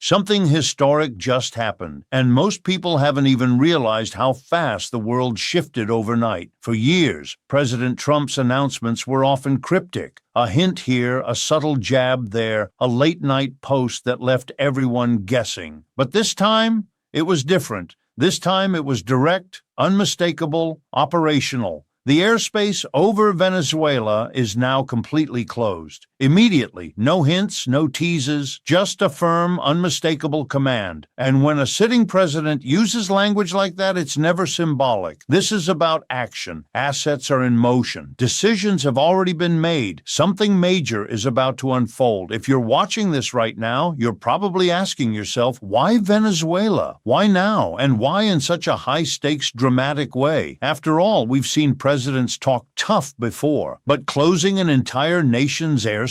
Something historic just happened, and most people haven't even realized how fast the world shifted overnight. For years, President Trump's announcements were often cryptic. A hint here, a subtle jab there, a late-night post that left everyone guessing. But this time, it was different. This time it was direct, unmistakable, operational. The airspace over Venezuela is now completely closed. Immediately, no hints, no teases, just a firm, unmistakable command. And when a sitting president uses language like that, it's never symbolic. This is about action. Assets are in motion. Decisions have already been made. Something major is about to unfold. If you're watching this right now, you're probably asking yourself, why Venezuela? Why now? And why in such a high-stakes, dramatic way? After all, we've seen presidents talk tough before, but closing an entire nation's airspace?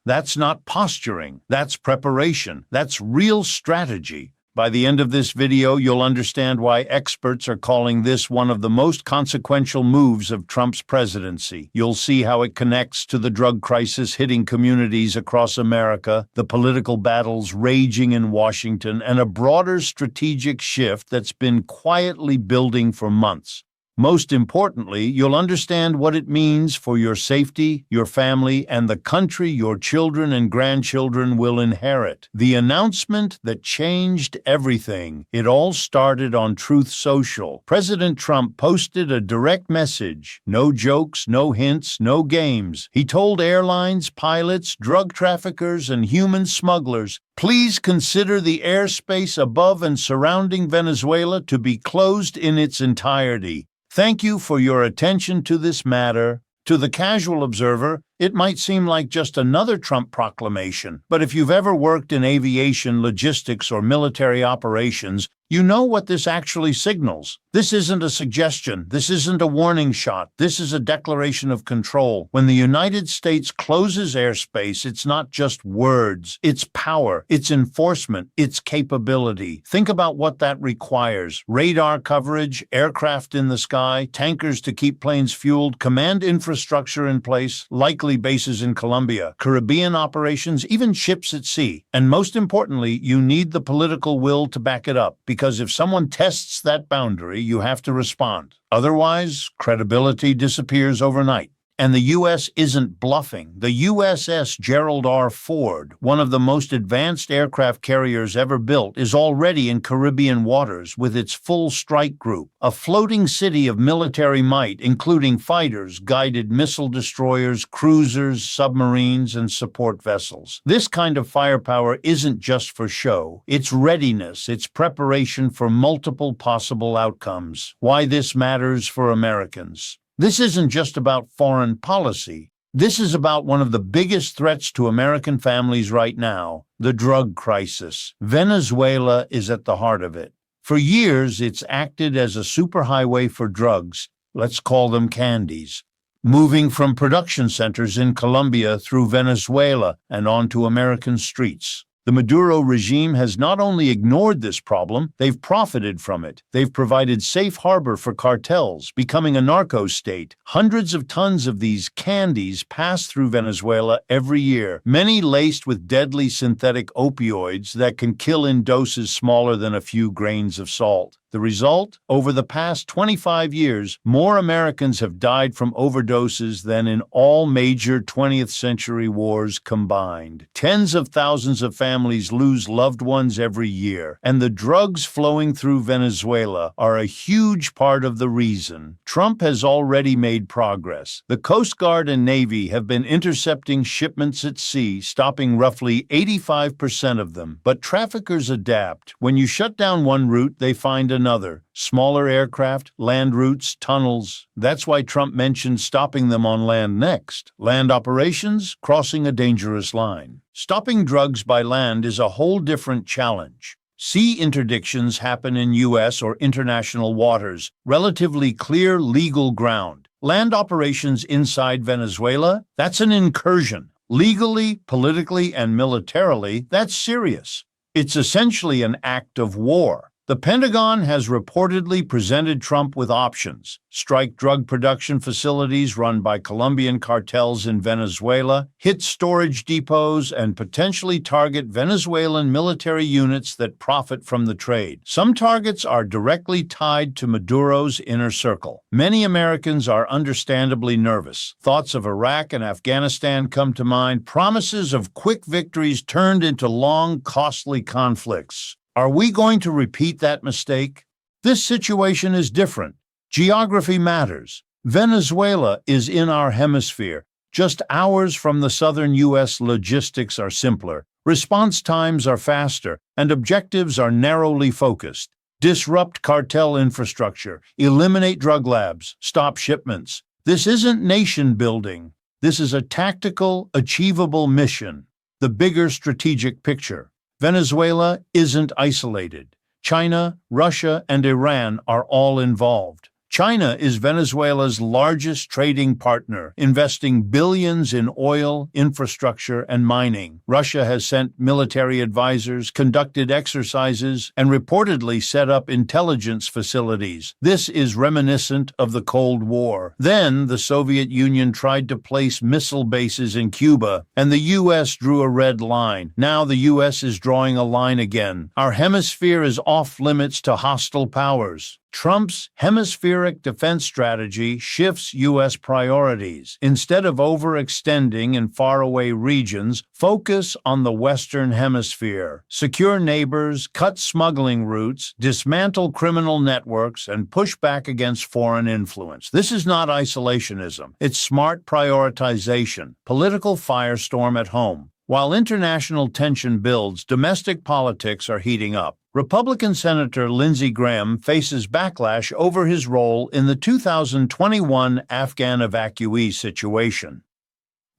That's not posturing. That's preparation. That's real strategy. By the end of this video, you'll understand why experts are calling this one of the most consequential moves of Trump's presidency. You'll see how it connects to the drug crisis hitting communities across America, the political battles raging in Washington, and a broader strategic shift that's been quietly building for months. Most importantly, you'll understand what it means for your safety, your family, and the country your children and grandchildren will inherit. The announcement that changed everything. It all started on Truth Social. President Trump posted a direct message. No jokes, no hints, no games. He told airlines, pilots, drug traffickers, and human smugglers, please consider the airspace above and surrounding Venezuela to be closed in its entirety. Thank you for your attention to this matter. To the casual observer, it might seem like just another Trump proclamation, but if you've ever worked in aviation, logistics, or military operations, you know what this actually signals. This isn't a suggestion. This isn't a warning shot. This is a declaration of control. When the United States closes airspace, it's not just words. It's power, it's enforcement, it's capability. Think about what that requires. Radar coverage, aircraft in the sky, tankers to keep planes fueled, command infrastructure in place, likely bases in Colombia, Caribbean operations, even ships at sea. And most importantly, you need the political will to back it up, because if someone tests that boundary, you have to respond. Otherwise, credibility disappears overnight. And the U.S. isn't bluffing. The USS Gerald R. Ford, one of the most advanced aircraft carriers ever built, is already in Caribbean waters with its full strike group, a floating city of military might, including fighters, guided missile destroyers, cruisers, submarines, and support vessels. This kind of firepower isn't just for show. It's readiness, it's preparation for multiple possible outcomes. Why this matters for Americans. This isn't just about foreign policy. This is about one of the biggest threats to American families right now, the drug crisis. Venezuela is at the heart of it. For years, it's acted as a superhighway for drugs, let's call them candies, moving from production centers in Colombia through Venezuela and onto American streets. The Maduro regime has not only ignored this problem, they've profited from it. They've provided safe harbor for cartels, becoming a narco state. Hundreds of tons of these candies pass through Venezuela every year, many laced with deadly synthetic opioids that can kill in doses smaller than a few grains of salt. The result? Over the past 25 years, more Americans have died from overdoses than in all major 20th century wars combined. Tens of thousands of families lose loved ones every year, and the drugs flowing through Venezuela are a huge part of the reason. Trump has already made progress. The Coast Guard and Navy have been intercepting shipments at sea, stopping roughly 85% of them. But traffickers adapt. When you shut down one route, they find another. Smaller aircraft, land routes, tunnels. That's why Trump mentioned stopping them on land next. Land operations, crossing a dangerous line. Stopping drugs by land is a whole different challenge. Sea interdictions happen in U.S. or international waters, relatively clear legal ground. Land operations inside Venezuela, that's an incursion. Legally, politically, and militarily, that's serious. It's essentially an act of war. The Pentagon has reportedly presented Trump with options: strike drug production facilities run by Colombian cartels in Venezuela, hit storage depots, and potentially target Venezuelan military units that profit from the trade. Some targets are directly tied to Maduro's inner circle. Many Americans are understandably nervous. Thoughts of Iraq and Afghanistan come to mind, promises of quick victories turned into long, costly conflicts. Are we going to repeat that mistake? This situation is different. Geography matters. Venezuela is in our hemisphere. Just hours from the southern U.S., logistics are simpler, response times are faster, and objectives are narrowly focused. Disrupt cartel infrastructure, eliminate drug labs, stop shipments. This isn't nation building. This is a tactical, achievable mission. The bigger strategic picture. Venezuela isn't isolated. China, Russia, and Iran are all involved. China is Venezuela's largest trading partner, investing billions in oil, infrastructure, and mining. Russia has sent military advisors, conducted exercises, and reportedly set up intelligence facilities. This is reminiscent of the Cold War. Then, the Soviet Union tried to place missile bases in Cuba, and the U.S. drew a red line. Now the U.S. is drawing a line again. Our hemisphere is off-limits to hostile powers. Trump's hemispheric defense strategy shifts U.S. priorities. Instead of overextending in faraway regions, focus on the Western Hemisphere. Secure neighbors, cut smuggling routes, dismantle criminal networks, and push back against foreign influence. This is not isolationism. It's smart prioritization. Political firestorm at home. While international tension builds, domestic politics are heating up. Republican Senator Lindsey Graham faces backlash over his role in the 2021 Afghan evacuee situation.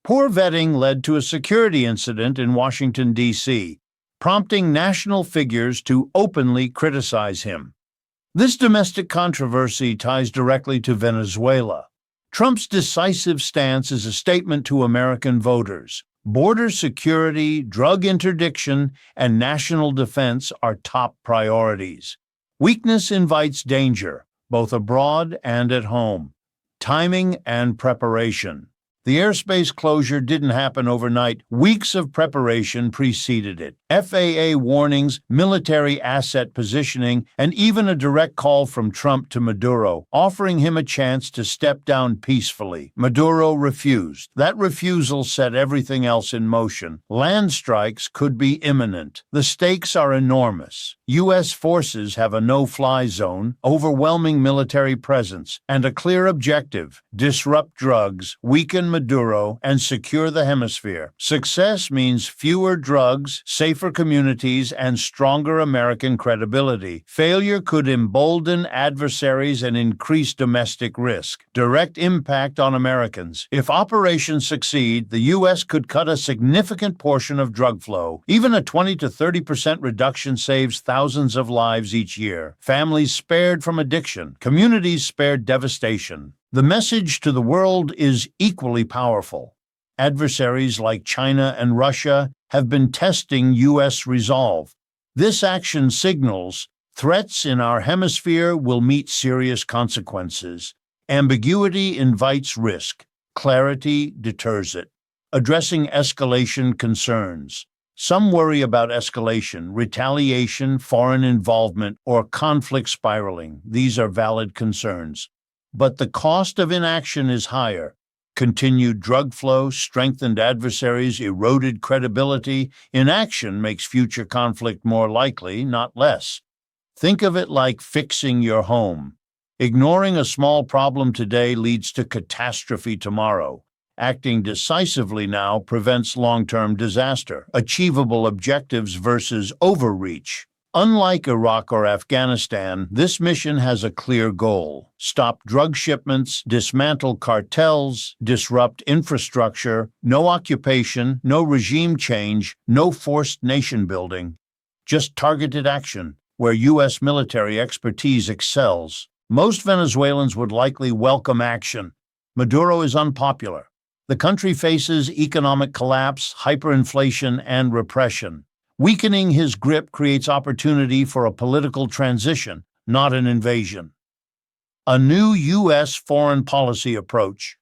Poor vetting led to a security incident in Washington, D.C., prompting national figures to openly criticize him. This domestic controversy ties directly to Venezuela. Trump's decisive stance is a statement to American voters. Border security, drug interdiction, and national defense are top priorities. Weakness invites danger, both abroad and at home. Timing and preparation. The airspace closure didn't happen overnight. Weeks of preparation preceded it. FAA warnings, military asset positioning, and even a direct call from Trump to Maduro, offering him a chance to step down peacefully. Maduro refused. That refusal set everything else in motion. Land strikes could be imminent. The stakes are enormous. U.S. forces have a no-fly zone, overwhelming military presence, and a clear objective: disrupt drugs, weaken Maduro, and secure the hemisphere. Success means fewer drugs, safer communities, and stronger American credibility. Failure could embolden adversaries and increase domestic risk. Direct impact on Americans. If operations succeed, the U.S. could cut a significant portion of drug flow. Even a 20 to 30% reduction saves thousands of lives each year. Families spared from addiction. Communities spared devastation. The message to the world is equally powerful. Adversaries like China and Russia have been testing U.S. resolve. This action signals threats in our hemisphere will meet serious consequences. Ambiguity invites risk. Clarity deters it. Addressing escalation concerns. Some worry about escalation, retaliation, foreign involvement, or conflict spiraling. These are valid concerns. But the cost of inaction is higher. Continued drug flow, strengthened adversaries, eroded credibility. Inaction makes future conflict more likely, not less. Think of it like fixing your home. Ignoring a small problem today leads to catastrophe tomorrow. Acting decisively now prevents long-term disaster. Achievable objectives versus overreach. Unlike Iraq or Afghanistan, this mission has a clear goal: stop drug shipments, dismantle cartels, disrupt infrastructure, no occupation, no regime change, no forced nation building. Just targeted action, where U.S. military expertise excels. Most Venezuelans would likely welcome action. Maduro is unpopular. The country faces economic collapse, hyperinflation, and repression. Weakening his grip creates opportunity for a political transition, not an invasion. A new U.S. foreign policy approach.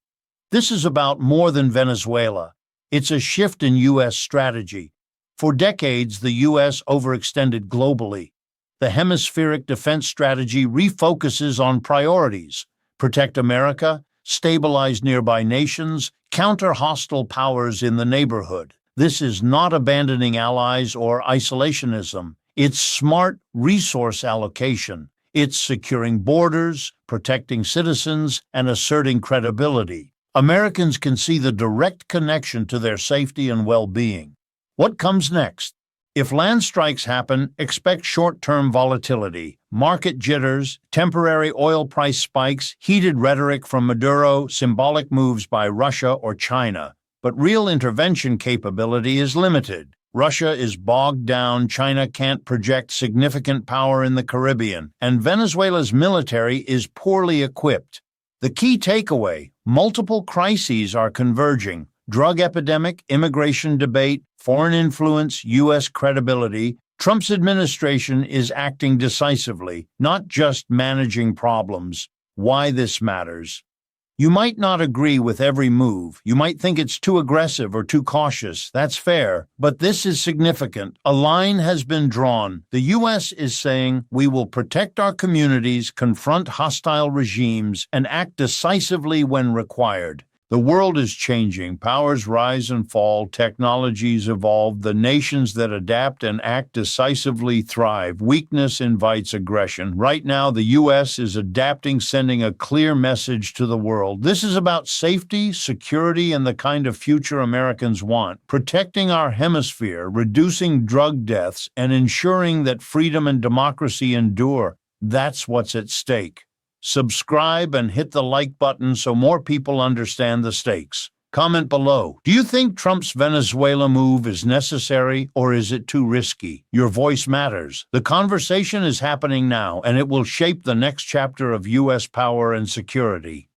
This is about more than Venezuela. It's a shift in U.S. strategy. For decades, the U.S. overextended globally. The hemispheric defense strategy refocuses on priorities: protect America, stabilize nearby nations, counter hostile powers in the neighborhood. This is not abandoning allies or isolationism. It's smart resource allocation. It's securing borders, protecting citizens, and asserting credibility. Americans can see the direct connection to their safety and well-being. What comes next? If land strikes happen, expect short-term volatility, market jitters, temporary oil price spikes, heated rhetoric from Maduro, symbolic moves by Russia or China. But real intervention capability is limited. Russia is bogged down, China can't project significant power in the Caribbean, and Venezuela's military is poorly equipped. The key takeaway: multiple crises are converging: drug epidemic, immigration debate, foreign influence, U.S. credibility. Trump's administration is acting decisively, not just managing problems. Why this matters. You might not agree with every move. You might think it's too aggressive or too cautious. That's fair. But this is significant. A line has been drawn. The U.S. is saying we will protect our communities, confront hostile regimes, and act decisively when required. The world is changing. Powers rise and fall. Technologies evolve. The nations that adapt and act decisively thrive. Weakness invites aggression. Right now, the U.S. is adapting, sending a clear message to the world. This is about safety, security, and the kind of future Americans want. Protecting our hemisphere, reducing drug deaths, and ensuring that freedom and democracy endure. That's what's at stake. Subscribe and hit the like button so more people understand the stakes. Comment below. Do you think Trump's Venezuela move is necessary, or is it too risky? Your voice matters. The conversation is happening now, and it will shape the next chapter of U.S. power and security.